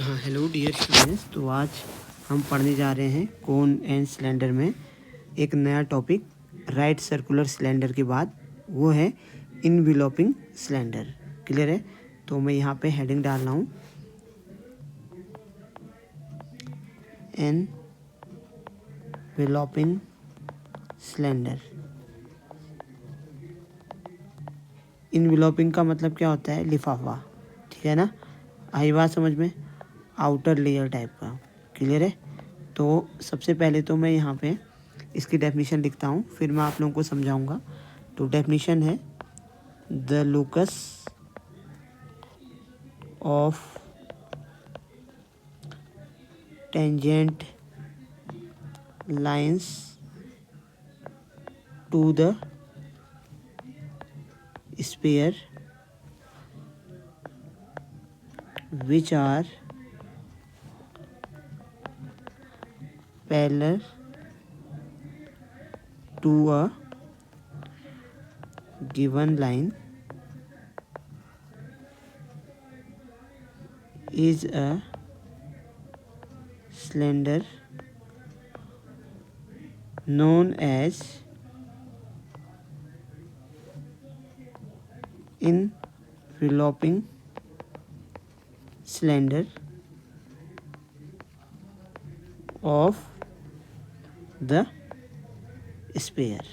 हाँ, hello dear students. तो आज हम पढ़ने जा रहे हैं कोन एंड सिलेंडर में एक नया टॉपिक, राइट सर्कुलर सिलेंडर के बाद वो है इनवेलपिंग सिलेंडर। क्लियर है? तो मैं यहाँ पे हेडिंग डाल रहा हूँ, इनवेलपिंग सिलेंडर। इनवेलपिंग का मतलब क्या होता है? लिफाफा। ठीक है ना? आई बात समझ में? आउटर लेयर टाइप का। क्लियर है? तो सबसे पहले तो मैं यहाँ पे इसकी डेफिनेशन लिखता हूँ, फिर मैं आप लोगों को समझाऊंगा। तो डेफिनेशन है, the locus of tangent lines to the sphere which are parallel to a given line is a cylinder known as enveloping cylinder of the sphere।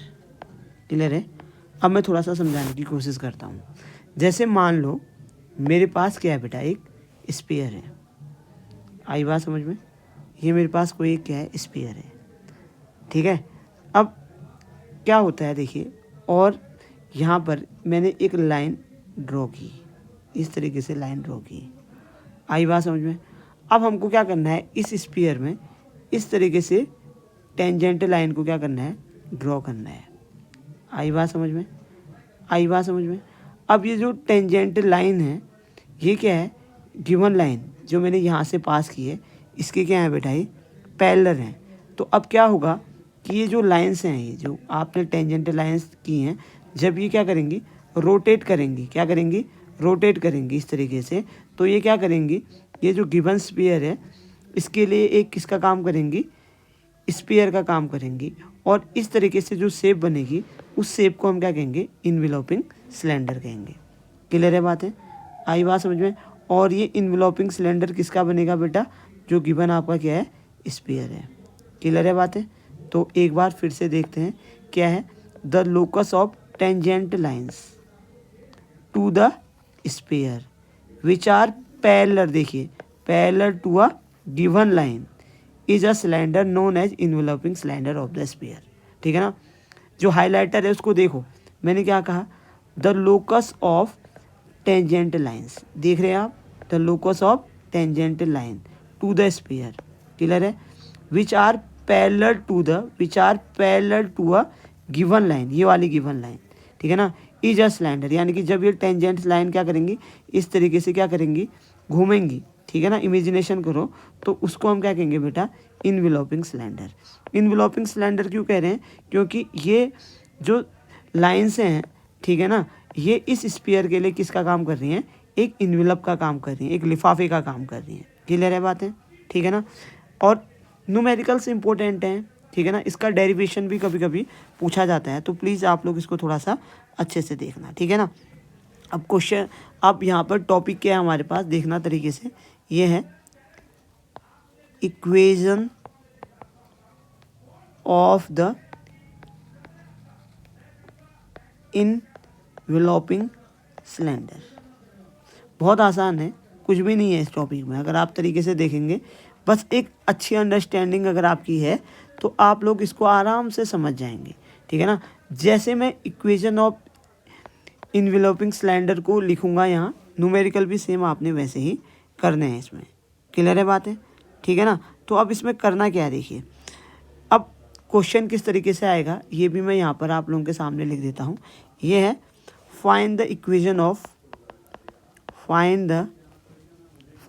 Clear है? अब मैं थोड़ा सा समझाने की कोशिश करता हूँ। जैसे मान लो मेरे पास क्या है बेटा, एक स्फीयर है। आई बात समझ में? ये मेरे पास कोई क्या है, स्फीयर है। ठीक है? अब क्या होता है देखिए, और यहाँ पर मैंने एक लाइन ड्रॉ की, इस तरीके से लाइन ड्रॉ की। आई बात समझ में? अब हमको क्या करना है, इस स्फीयर में इस तरीके से टेंजेंट लाइन को क्या करना है, ड्रॉ करना है। आई बात समझ में? आई बात समझ में? अब ये जो टेंजेंट लाइन है, ये क्या है, गिवन लाइन जो मैंने यहाँ से पास की है, इसके क्या है बेटा, ये पैरेलल हैं। तो अब क्या होगा कि ये जो लाइंस हैं, ये जो आपने टेंजेंट लाइंस की हैं, जब ये क्या करेंगी, रोटेट करेंगी। क्या करेंगी? रोटेट करेंगी इस तरीके से। तो ये क्या करेंगी, ये जो गिवन स्फीयर है, इसके लिए एक किसका काम करेंगी, स्फीयर का काम करेंगी। और इस तरीके से जो शेप बनेगी, उस शेप को हम क्या कहेंगे, इनवेलपिंग सिलेंडर कहेंगे। क्लियर है बात है? आई बात समझ में? और ये इनवेलपिंग सिलेंडर किसका बनेगा बेटा, जो गिवन आपका क्या है, स्फीयर है। क्लियर है बात है? तो एक बार फिर से देखते हैं क्या है, the locus of tangent lines to the sphere which are parallel, देखिए parallel to a given line is a cylinder known as enveloping cylinder of the sphere. ठीक है ना? जो हाइलाइटर है उसको देखो, मैंने क्या कहा, the locus of tangent lines. देख रहे हैं आप, the locus of tangent line to the sphere. Clear है? Which are parallel to a given line, ये वाली गिवन लाइन। ठीक है ना? इज अ सिलेंडर, यानी कि जब ये टेंजेंट लाइन क्या करेंगी, इस तरीके से क्या करेंगी, घूमेंगी। ठीक है ना? इमेजिनेशन करो, तो उसको हम क्या कहेंगे बेटा, इनवेलपिंग सिलेंडर। इनवेलपिंग सिलेंडर क्यों कह रहे हैं, क्योंकि ये जो लाइंस हैं, ठीक है ना, ये इस स्फीयर के लिए किसका काम कर रही हैं, एक इन्वेलप का काम कर रही हैं, एक लिफाफे का काम कर रही हैं। क्लियर है बात है? ठीक है ना? और न्यूमेरिकल्स इंपॉर्टेंट हैं। ठीक है ना? इसका डेरिवेशन भी कभी कभी पूछा जाता है, तो प्लीज़ आप लोग इसको थोड़ा सा अच्छे से देखना। ठीक है ना? अब क्वेश्चन, अब यहाँ पर टॉपिक क्या है हमारे पास, देखना तरीके से, ये है इक्वेशन ऑफ द इनवेलपिंग सिलेंडर। बहुत आसान है, कुछ भी नहीं है इस टॉपिक में। अगर आप तरीके से देखेंगे, बस एक अच्छी अंडरस्टैंडिंग अगर आपकी है, तो आप लोग इसको आराम से समझ जाएंगे। ठीक है ना? जैसे मैं इक्वेशन ऑफ इनवेलपिंग सिलेंडर को लिखूंगा यहाँ, न्यूमेरिकल भी सेम आपने वैसे ही करने हैं इसमें। क्लियर है बात है? ठीक है ना? तो अब इसमें करना क्या है, देखिए, अब क्वेश्चन किस तरीके से आएगा, ये भी मैं यहाँ पर आप लोगों के सामने लिख देता हूँ। ये है, find the equation of,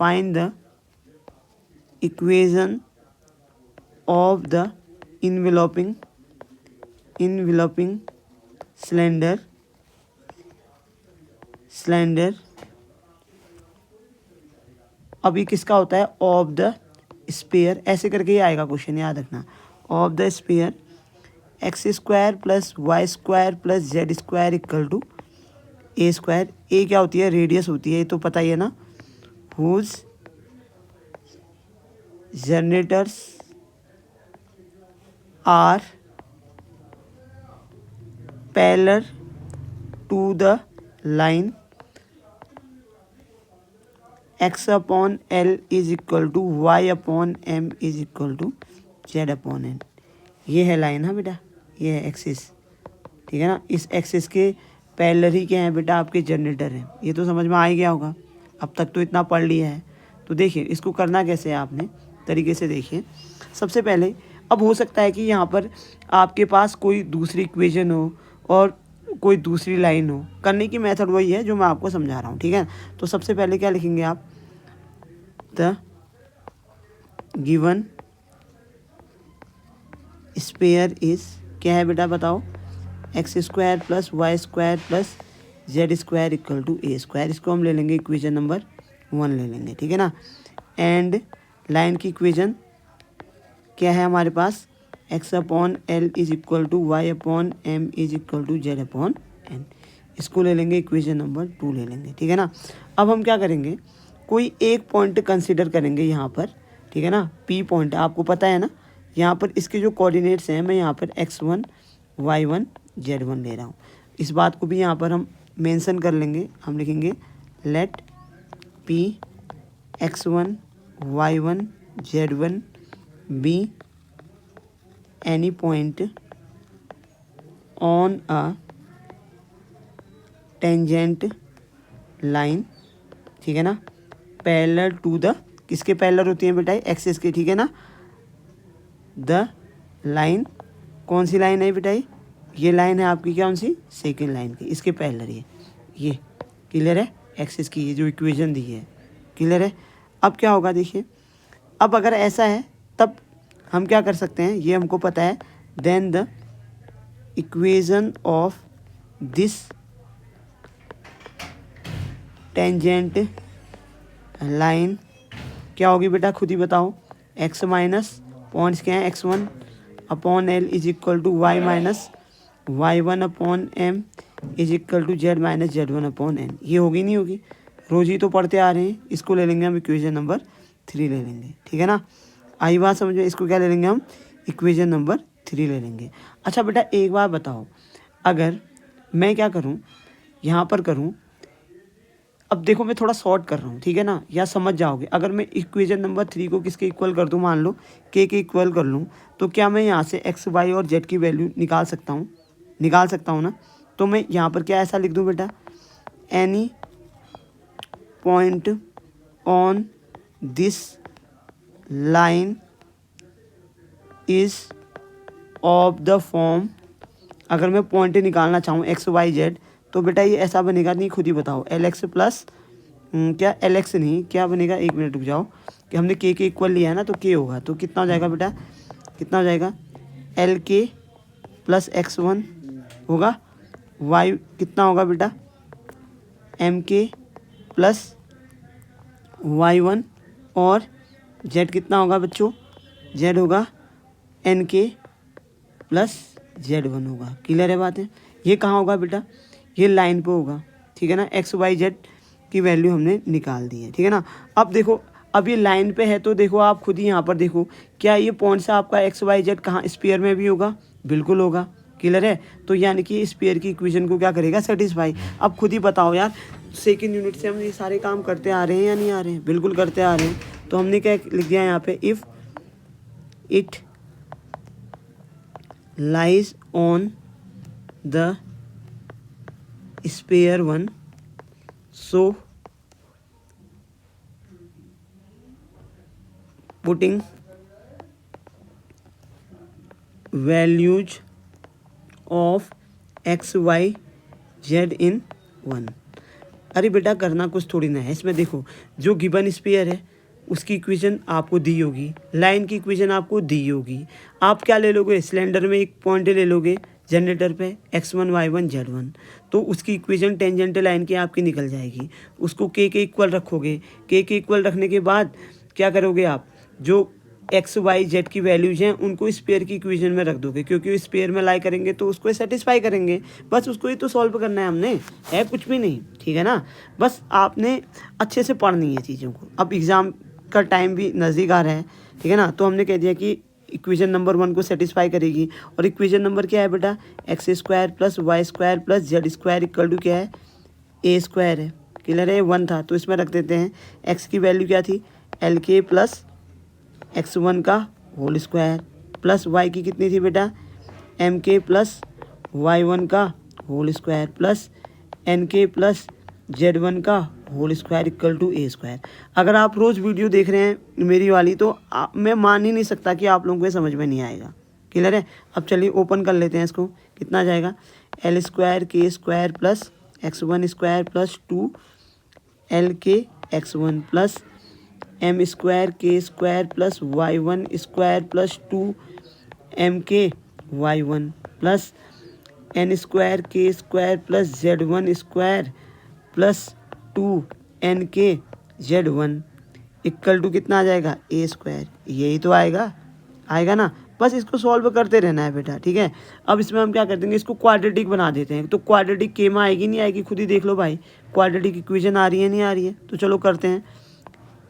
find the equation of the enveloping cylinder अब ये किसका होता है, ऑफ द स्पेयर, ऐसे करके ही आएगा क्वेश्चन, याद रखना। Of the sphere X square plus Y square plus Z square equal to A square. A क्या होती है, रेडियस होती है, ये तो पता ही है ना। Whose generators are parallel to the line x upon L is equal to Y upon M is equal to Z upon N. ये है लाइन, हाँ बेटा, ये है एक्सिस, ठीक है ना। इस एक्सिस के पैरेलल ही क्या है बेटा, आपके जनरेटर हैं। ये तो समझ में आ ही गया होगा, अब तक तो इतना पढ़ लिया है। तो देखिए इसको करना कैसे है आपने, तरीके से देखिए। सबसे पहले अब हो सकता है कि यहाँ पर आपके पास कोई दूसरी इक्वेशन हो और कोई दूसरी लाइन हो, करने की मेथड वही है जो मैं आपको समझा रहा हूँ, ठीक है। तो सबसे पहले क्या लिखेंगे आप, द गिवन स्पेयर इज, क्या है बेटा बताओ, X square plus Y square plus Z square equal to A square. इसको हम ले लेंगे इक्वेशन नंबर 1 ले लेंगे, ठीक है ना। एंड लाइन की इक्वेशन क्या है हमारे पास, X upon L is equal to Y upon M is equal to Z upon N. इसको ले लेंगे इक्वेशन नंबर 2 ले लेंगे, ठीक है ना। अब हम क्या करेंगे, कोई एक पॉइंट कंसीडर करेंगे यहाँ पर, ठीक है ना। पी पॉइंट आपको पता है ना, यहाँ पर इसके जो कोऑर्डिनेट्स हैं, मैं यहाँ पर x1 y1 z1 ले रहा हूँ। इस बात को भी यहाँ पर हम मेंशन कर लेंगे, हम लिखेंगे let p x1 y1 z1 be any point on a tangent line, ठीक है ना, पैरेलल टू द, किसके पैरेलल होती है बेटा, एक्सिस के, ठीक है ना। द लाइन, कौन सी लाइन है बेटा, ये लाइन है आपकी, कौन सी, सेकेंड लाइन की, इसके पैरेलल ये क्लियर है। एक्सिस की ये जो इक्वेशन दी है, क्लियर है। अब क्या होगा देखिए, अब अगर ऐसा है तब हम क्या कर सकते हैं, ये हमको पता है। Then the equation of this tangent line क्या होगी बेटा, खुद ही बताओ। एक्स माइनस पॉइंट्स क्या हैं, x1 upon L is equal to Y minus y1 upon M is equal to Z minus z1 upon N. ये होगी नहीं होगी, रोज ही तो पढ़ते आ रहे हैं। इसको ले लेंगे हम इक्वेशन नंबर 3 ले लेंगे, ठीक है ना। आई बात समझो, इसको क्या ले लेंगे हम, इक्वेशन नंबर 3 ले लेंगे। अच्छा बेटा एक बार बताओ, अगर मैं क्या करूं, यहाँ पर करूं, अब देखो मैं थोड़ा शॉर्ट कर रहा हूँ, ठीक है ना, या समझ जाओगे। अगर मैं इक्वेशन नंबर 3 को किसके इक्वल कर दूँ, मान लो के इक्वल कर लूँ, तो क्या मैं यहाँ से एक्स वाई और जेड की वैल्यू निकाल सकता हूँ ना। तो मैं यहाँ पर क्या ऐसा लिख दूँ बेटा, any point on this line is of the form, अगर मैं पॉइंट निकालना चाहूँ एक्स वाई जेड, तो बेटा ये ऐसा बनेगा, नहीं खुद ही बताओ, एल एक्स प्लस क्या, एल एक्स नहीं, क्या बनेगा, एक मिनट रुक जाओ, कि हमने के इक्वल लिया है ना, तो के होगा, तो कितना हो जाएगा बेटा, कितना हो जाएगा, एल के प्लस x1 होगा, वाई कितना होगा बेटा, एम के प्लस y1, और z कितना होगा बच्चों, z होगा एन के प्लस z1 होगा। क्लियर है बात है। ये कहाँ होगा बेटा, ये लाइन पे होगा, ठीक है ना। एक्स वाई जेड की वैल्यू हमने निकाल दी है, ठीक है ना। अब देखो, अब ये लाइन पे है, तो देखो आप खुद ही यहाँ पर देखो, क्या ये पॉइंट से आपका एक्स वाई जेड कहाँ, स्फीयर में भी होगा, बिल्कुल होगा। क्लियर है। तो यानी कि स्फीयर की इक्वेशन को क्या करेगा, सेटिस्फाई। अब खुद ही बताओ यार, सेकेंड यूनिट से हम ये सारे काम करते आ रहे हैं या नहीं आ रहे हैं, बिल्कुल करते आ रहे हैं। तो हमने क्या लिख दिया यहाँ पे, if it lies on the sphere one, so putting values of X Y Z in 1। अरे बेटा करना कुछ थोड़ी ना है इसमें। देखो जो गिवन स्पेयर है उसकी इक्वेशन आपको दी होगी, लाइन की इक्वेशन आपको दी होगी। आप क्या ले लोगे, सिलेंडर में एक पॉइंट ले लोगे, जनरेटर पे x1 y1 z1, तो उसकी इक्वेशन टेंजेंटल लाइन की आपकी निकल जाएगी। उसको के इक्वल रखोगे, के इक्वल रखने के बाद क्या करोगे आप, जो एक्स वाई जेड की वैल्यूज हैं उनको स्पेयर की इक्वेशन में रख दोगे, क्योंकि स्पेयर में लाई करेंगे तो उसको सेटिस्फाई करेंगे। बस उसको ही तो सॉल्व करना है हमने, है कुछ भी नहीं, ठीक है ना। बस आपने अच्छे से पढ़नी है चीज़ों को। अब एग्ज़ाम का टाइम भी नज़दीक आ रहा है, ठीक है ना। तो हमने कह दिया कि इक्वेशन नंबर 1 को सेटिस्फाई करेगी, और इक्वेशन नंबर क्या है बेटा, X square plus Y square plus Z square equal to क्या है, ए स्क्वायर है। क्लियर है, 1 था तो इसमें रख देते हैं। एक्स की वैल्यू क्या थी, एल के प्लस x1 का होल स्क्वायर प्लस वाई की कितनी थी बेटा, एम के प्लस y1 का whole square plus N K plus z1 का whole square equal to A square. अगर आप रोज़ वीडियो देख रहे हैं मेरी वाली तो मैं मान ही नहीं सकता कि आप लोगों को समझ में नहीं आएगा। क्लियर है। अब चलिए ओपन कर लेते हैं इसको, कितना जाएगा, L square K square plus x1 square plus 2 L K x1 plus M square K square plus y1 square plus 2 M K y1 plus N square K square plus z1 square plus 2 N K z1 equal to कितना आ जाएगा, ए square. यही तो आएगा ना। बस इसको solve करते रहना है बेटा, ठीक है। अब इसमें हम क्या कर देंगे, इसको क्वाड्रेटिक बना देते हैं। तो क्वाड्रेटिक के में आएगी नहीं आएगी, खुद ही देख लो भाई, क्वाड्रेटिक इक्वेशन आ रही है नहीं आ रही है। तो चलो करते हैं।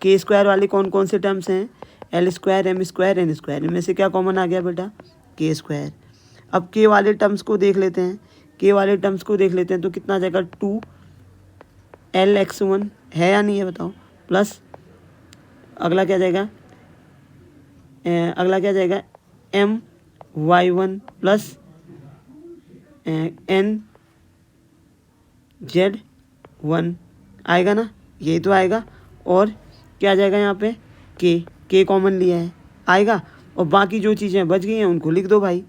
के स्क्वायर वाले कौन कौन से टर्म्स हैं, L square M square N square, इनमें से क्या कॉमन आ गया बेटा, के स्क्वायर। अब के वाले टर्म्स को देख लेते हैं, तो कितना आ जाएगा, 2 एल x1 है या नहीं है बताओ, प्लस अगला क्या जाएगा, M y1 plus N z1 आएगा ना, यही तो आएगा। और क्या आ जाएगा यहाँ पे, के कॉमन लिया है, आएगा। और बाकी जो चीज़ें बच गई हैं उनको लिख दो भाई।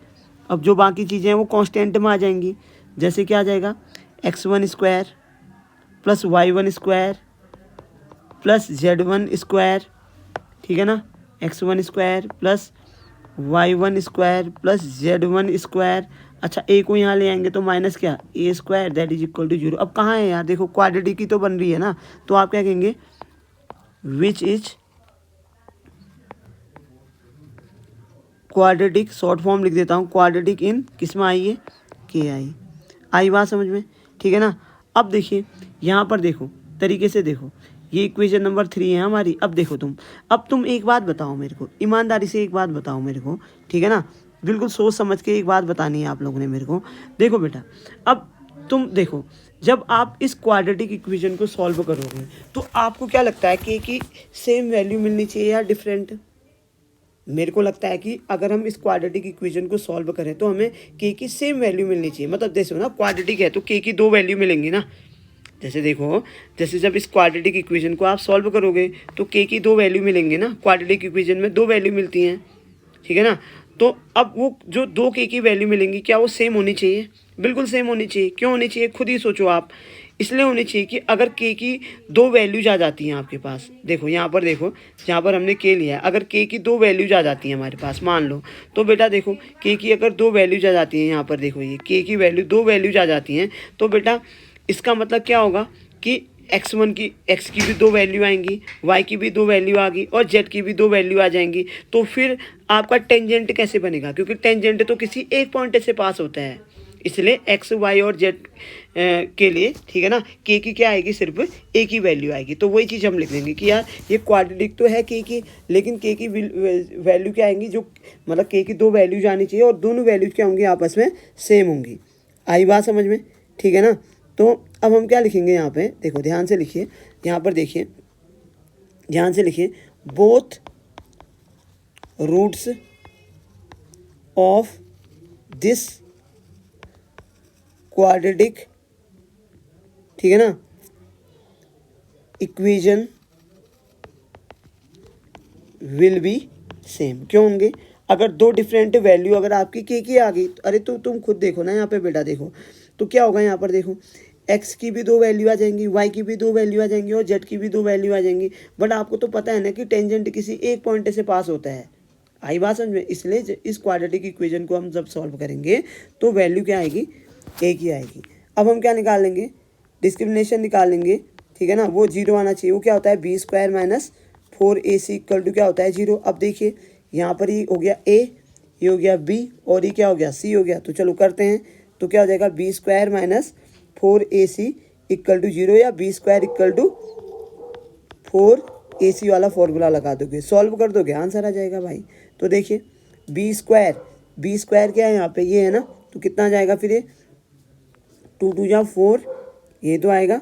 अब जो बाकी चीज़ें हैं वो कांस्टेंट में आ जाएंगी, जैसे क्या आ जाएगा, x1 square plus y1 square plus z1 square, ठीक है ना, x1 square plus y1 square plus z1 square. अच्छा, ए को यहाँ ले आएंगे तो माइनस क्या, A square that is equal to 0। अब कहाँ है यार, देखो क्वाड्रेटिक की तो बन रही है ना, तो आप क्या कहेंगे, which is quadratic, short form लिख देता हूँ, क्वाड्रेटिक इन किस में आई है, के आई बात समझ में, ठीक है ना। अब देखिए यहाँ पर देखो, तरीके से देखो, ये इक्वेशन नंबर 3 है हमारी। अब देखो तुम एक बात बताओ मेरे को, ईमानदारी से एक बात बताओ मेरे को, ठीक है ना, बिल्कुल सोच समझ के एक बात बतानी है आप लोगों ने मेरे को। देखो बेटा, अब तुम देखो, जब आप इस क्वाड्रेटिक इक्वेशन को सॉल्व करोगे तो आपको क्या लगता है कि सेम वैल्यू मिलनी चाहिए या डिफरेंट। मेरे को लगता है कि अगर हम इस क्वाड्रेटिक इक्वेशन को सॉल्व करें तो हमें के की सेम वैल्यू मिलनी चाहिए। मतलब देखो ना, क्वाड्रेटिक है तो के की 2 वैल्यू मिलेंगी ना। जैसे देखो, जैसे जब इस क्वाड्रेटिक इक्वेशन को आप सॉल्व करोगे तो के की 2 वैल्यू मिलेंगे ना, क्वाड्रेटिक इक्वेशन में 2 वैल्यू मिलती हैं, ठीक है ना। तो अब वो जो 2 के की वैल्यू मिलेंगी, क्या वो सेम होनी चाहिए, बिल्कुल सेम होनी चाहिए। क्यों होनी चाहिए, खुद ही सोचो आप। इसलिए होनी चाहिए कि अगर के की 2 वैल्यूज आ जाती हैं आपके पास, देखो यहाँ पर देखो, जहाँ पर हमने के लिया है, अगर के की 2 वैल्यूज आ जाती हैं हमारे पास, मान लो, तो बेटा देखो के की अगर 2 वैल्यूज आ जाती हैं, यहाँ पर देखो ये के की वैल्यू 2 वैल्यूज आ जाती हैं, तो बेटा इसका मतलब क्या होगा कि x1 की, x की भी 2 वैल्यू आएंगी, y की भी 2 वैल्यू आ गई और z की भी 2 वैल्यू आ जाएंगी। तो फिर आपका टेंजेंट कैसे बनेगा, क्योंकि टेंजेंट तो किसी एक पॉइंट से पास होता है, इसलिए x y और z के लिए, ठीक है ना, के की क्या आएगी, सिर्फ एक ही वैल्यू आएगी। तो वही चीज़ हम लिख देंगे कि यार ये क्वाड्रेटिक तो है के की, लेकिन के की वैल्यू क्या आएंगी, जो मतलब के की 2 वैल्यूज आनी चाहिए और दोनों वैल्यूज क्या होंगी, आपस में सेम होंगी। आई बात समझ में, ठीक है ना। तो अब हम क्या लिखेंगे यहाँ पे, देखो ध्यान से लिखिए, यहाँ पर देखिए, ध्यान से लिखिए, both roots of this quadratic, ठीक है ना, इक्वेशन विल बी सेम। क्यों होंगे, अगर 2 डिफरेंट वैल्यू अगर आपकी के की आ गई, अरे तो तुम खुद देखो ना यहाँ पे बेटा, देखो तो क्या होगा, यहाँ पर देखो x की भी 2 वैल्यू आ जाएंगी, y की भी 2 वैल्यू आ जाएंगी और z की भी 2 वैल्यू आ जाएंगी। बट आपको तो पता है ना कि टेंजेंट किसी एक पॉइंट से पास होता है। आई बात समझ में। इसलिए इस क्वाड्रेटिक इक्वेशन को हम जब सॉल्व करेंगे तो वैल्यू क्या आएगी, एक ही आएगी। अब हम क्या निकालेंगे, डिस्क्रिमिनेशन निकालेंगे, ठीक है ना। वो जीरो आना चाहिए। वो क्या होता है, B square minus 4ac equal to क्या होता है, जीरो। अब देखिए यहाँ पर ये हो गया a, ये हो गया b और ये क्या हो गया, c हो गया। तो चलो करते हैं। तो क्या हो जाएगा, B square minus 4ac equal to zero या B square equal to 4ac वाला फॉर्मूला लगा दोगे, सॉल्व कर दोगे, आंसर आ जाएगा भाई। तो देखिए बी स्क्वायर क्या है यहाँ पे, ये है ना। तो कितना आ जाएगा फिर ये, 2 2 जा 4, ये तो आएगा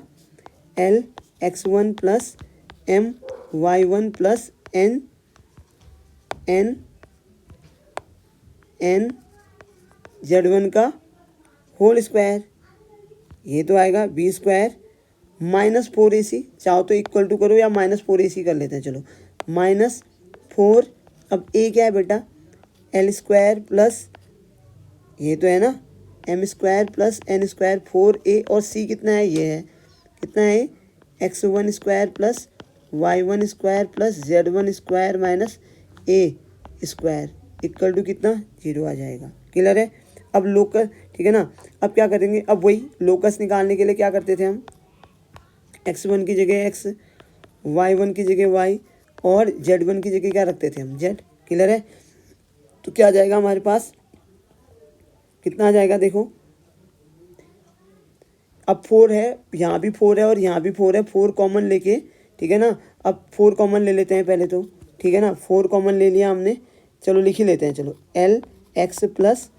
LX1 plus MY1 plus NZ1 का होल स्क्वायर, ये तो आएगा बी स्क्वायर माइनस 4ac, चाहो तो इक्वल टू करो या माइनस 4ac कर लेते हैं। चलो -4, अब a क्या है बेटा, L स्क्वायर प्लस ये तो है ना M square plus N square 4a, और c कितना है, ये है कितना है, x1 square plus y1 square plus z1 square minus a square equal to कितना, जीरो आ जाएगा। क्लियर है। अब लोकस, ठीक है ना। अब क्या करेंगे, अब वही लोकस निकालने के लिए क्या करते थे हम, x1 की जगह x, y1 की जगह y और z1 की जगह क्या रखते थे हम, z। क्लियर है। तो क्या आ जाएगा हमारे पास, कितना आ जाएगा, देखो अब 4 है, यहाँ भी 4 है और यहाँ भी 4 है, 4 कॉमन लेके, ठीक है ना। अब 4 कॉमन ले लेते हैं पहले तो, ठीक है ना। 4 कॉमन ले लिया हमने, चलो लिख ही लेते हैं। चलो LX plus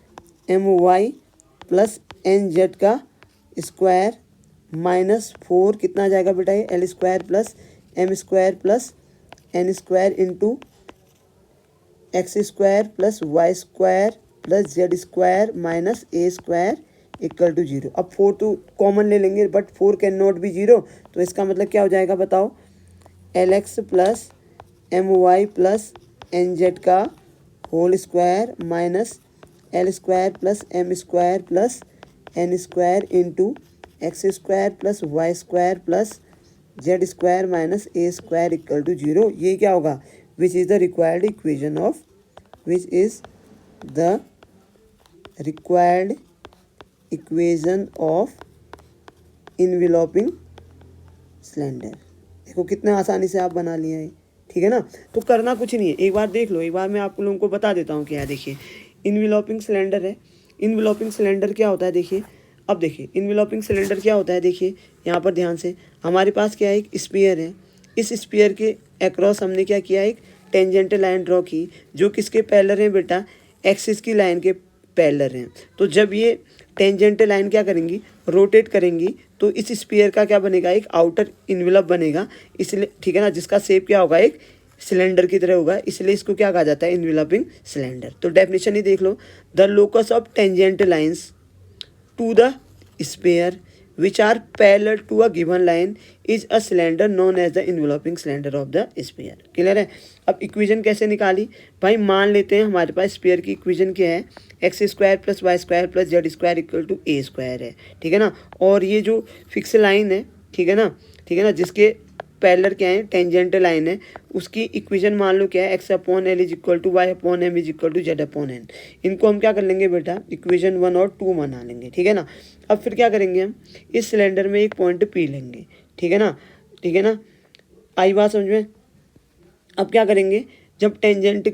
MY plus NZ का स्क्वायर माइनस 4 कितना आ जाएगा बेटा, ये L square plus M square plus N square into X square plus Y square plus Z square minus A square equal to zero. अब 4 तो कॉमन ले लेंगे, but 4 can not be zero, तो इसका मतलब क्या हो जाएगा बताओ, LX plus MY plus NZ का whole square minus L square plus M square plus N square into X square plus Y square plus Z square minus A square equal to zero. ये क्या होगा, which is the required equation of, which is the required equation of enveloping cylinder. देखो कितना आसानी से आप बना लिया है, ठीक है ना। तो करना कुछ नहीं है, एक बार देख लो, एक बार मैं आप लोगों को बता देता हूँ क्या है। देखिए इनवेलपिंग सिलेंडर है। इनवेलपिंग सिलेंडर क्या होता है, देखिए अब देखिए इनवेलपिंग सिलेंडर क्या होता है। देखिए यहाँ पर ध्यान से, हमारे पास क्या है, एक स्फीयर है। इस स्फीयर के अक्रॉस हमने क्या किया, एक टेंजेंटल लाइन ड्रॉ की, जो किसके पैरेलल हैं बेटा, एक्सिस की लाइन के पैरेलल हैं। तो जब ये टेंजेंटल लाइन क्या करेंगी, रोटेट करेंगी, तो इस स्फीयर का क्या बनेगा, एक आउटर इन्वेलप बनेगा, इसलिए ठीक है ना, जिसका शेप क्या होगा, एक सिलेंडर की तरह होगा, इसलिए इसको क्या कहा जाता है, इन्वेलपिंग सिलेंडर। तो डेफिनेशन ही देख लो, the locus of tangential lines to the sphere which are parallel to a given line is a cylinder known as the enveloping cylinder of the sphere। Clear है। अब इक्वेशन कैसे निकाली भाई, मान लेते हैं हमारे पास स्फीयर की इक्वेशन क्या है, X square plus Y square plus Z square equal to A square है, ठीक है ना। और ये जो फिक्स लाइन है, ठीक है ना, जिसके पैरेलल क्या है, टेंजेंटल लाइन है, उसकी इक्वेशन मान लो क्या है, X upon L is equal to Y upon M is equal to Z upon N. इनको हम क्या कर लेंगे बेटा, इक्वेशन 1 और 2 बना लेंगे, ठीक है ना। अब फिर क्या करेंगे हम, इस सिलेंडर में एक पॉइंट पी लेंगे, ठीक है ना। आई बात समझ में। अब क्या करेंगे, जब टेंजेंट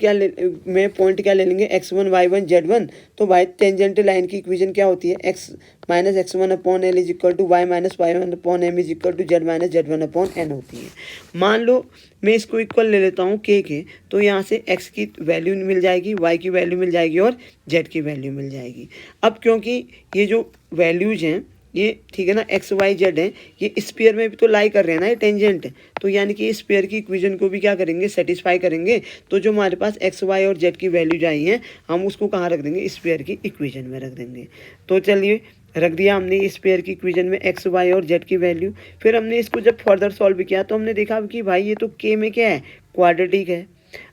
में पॉइंट क्या ले लेंगे, x1 y1 z1, तो भाई टेंजेंट लाइन की इक्वेशन क्या होती है, x minus x1 upon L is equal to Y minus y1 upon M is equal to z minus z1 upon N होती है। मान लो मैं इसको इक्वल ले लेता हूँ k के, तो यहाँ से x की वैल्यू मिल जाएगी, y की वैल्यू मिल जाएगी और z की वैल्यू मिल जाएगी। अब क्योंकि ये जो वैल्यूज हैं ये, ठीक है ना, एक्स वाई जेड है, ये स्फीयर में भी तो लाई कर रहे हैं ना, ये टेंजेंट है, तो यानी कि स्फीयर की इक्वेशन को भी क्या करेंगे, सेटिस्फाई करेंगे। तो जो हमारे पास एक्स वाई और जेड की वैल्यूज आई हैं, हम उसको कहाँ रख देंगे, स्फीयर की इक्वेशन में रख देंगे। तो चलिए रख दिया हमने स्फीयर की इक्वेशन में एक्स वाई और जेड की वैल्यू। फिर हमने इसको जब फर्दर सॉल्व किया तो हमने देखा कि भाई ये तो के में क्या है, क्वाड्रेटिक है।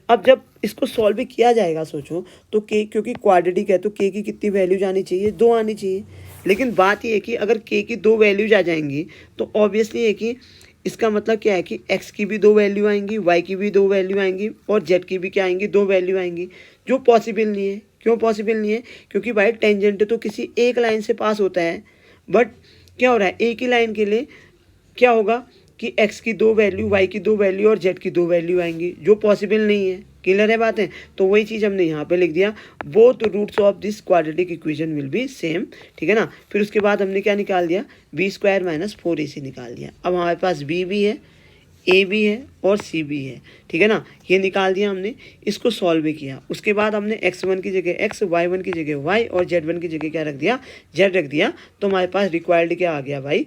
अब जब इसको सॉल्व किया जाएगा, सोचो तो के, क्योंकि क्वाड्रेटिक है तो के की कितनी वैल्यूज आनी चाहिए, 2 आनी चाहिए। लेकिन बात ये है कि अगर के की 2 वैल्यूज आ जाएंगी तो ऑब्वियसली है कि इसका मतलब क्या है कि एक्स की भी 2 वैल्यू आएंगी, वाई की भी 2 वैल्यू आएंगी और जेड की भी क्या आएंगी, 2 वैल्यू आएंगी। जो पॉसिबल नहीं है। क्यों पॉसिबल नहीं है? क्योंकि भाई टेंजेंट तो किसी एक लाइन से पास होता है, बट क्या हो रहा है, एक ही लाइन के लिए क्या होगा कि x की 2 वैल्यू, y की 2 वैल्यू और z की 2 वैल्यू आएंगी, जो पॉसिबल नहीं है। क्लियर है बातें? तो वही चीज़ हमने यहाँ पे लिख दिया, both roots of this quadratic equation will be same. ठीक है ना। फिर उसके बाद हमने क्या निकाल दिया, b² - 4ac निकाल दिया। अब हमारे पास b भी है, a भी है और c भी है। ठीक है ना, ये निकाल दिया हमने, इसको सॉल्व भी किया। उसके बाद हमने x1 की जगह x, y1 की जगह y और z1 की जगह क्या रख दिया, z रख दिया। तो हमारे पास रिक्वायर्ड क्या आ गया भाई,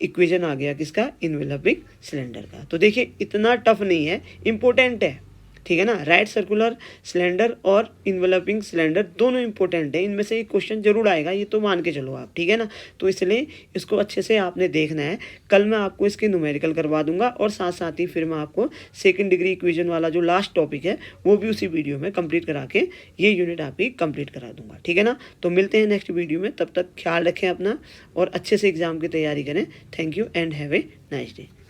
इक्वेशन आ गया किसका, इन्वेलपिंग सिलेंडर का। तो देखिए इतना टफ नहीं है, इंपॉर्टेंट है। ठीक है ना, राइट सर्कुलर सिलेंडर और इन्वेलपिंग सिलेंडर दोनों इंपॉर्टेंट है, इनमें से एक क्वेश्चन जरूर आएगा, ये तो मान के चलो आप। ठीक है ना, तो इसलिए इसको अच्छे से आपने देखना है। कल मैं आपको इसके न्यूमेरिकल करवा दूंगा और साथ साथ ही फिर मैं आपको सेकंड डिग्री इक्वेशन वाला जो लास्ट टॉपिक है वो भी उसी वीडियो में कंप्लीट करा के ये यूनिट आपकी कंप्लीट करा दूंगा। ठीक है ना, तो मिलते हैं नेक्स्ट वीडियो में, तब तक ख्याल रखें अपना और अच्छे से एग्जाम की तैयारी करें। Thank you and have a nice day.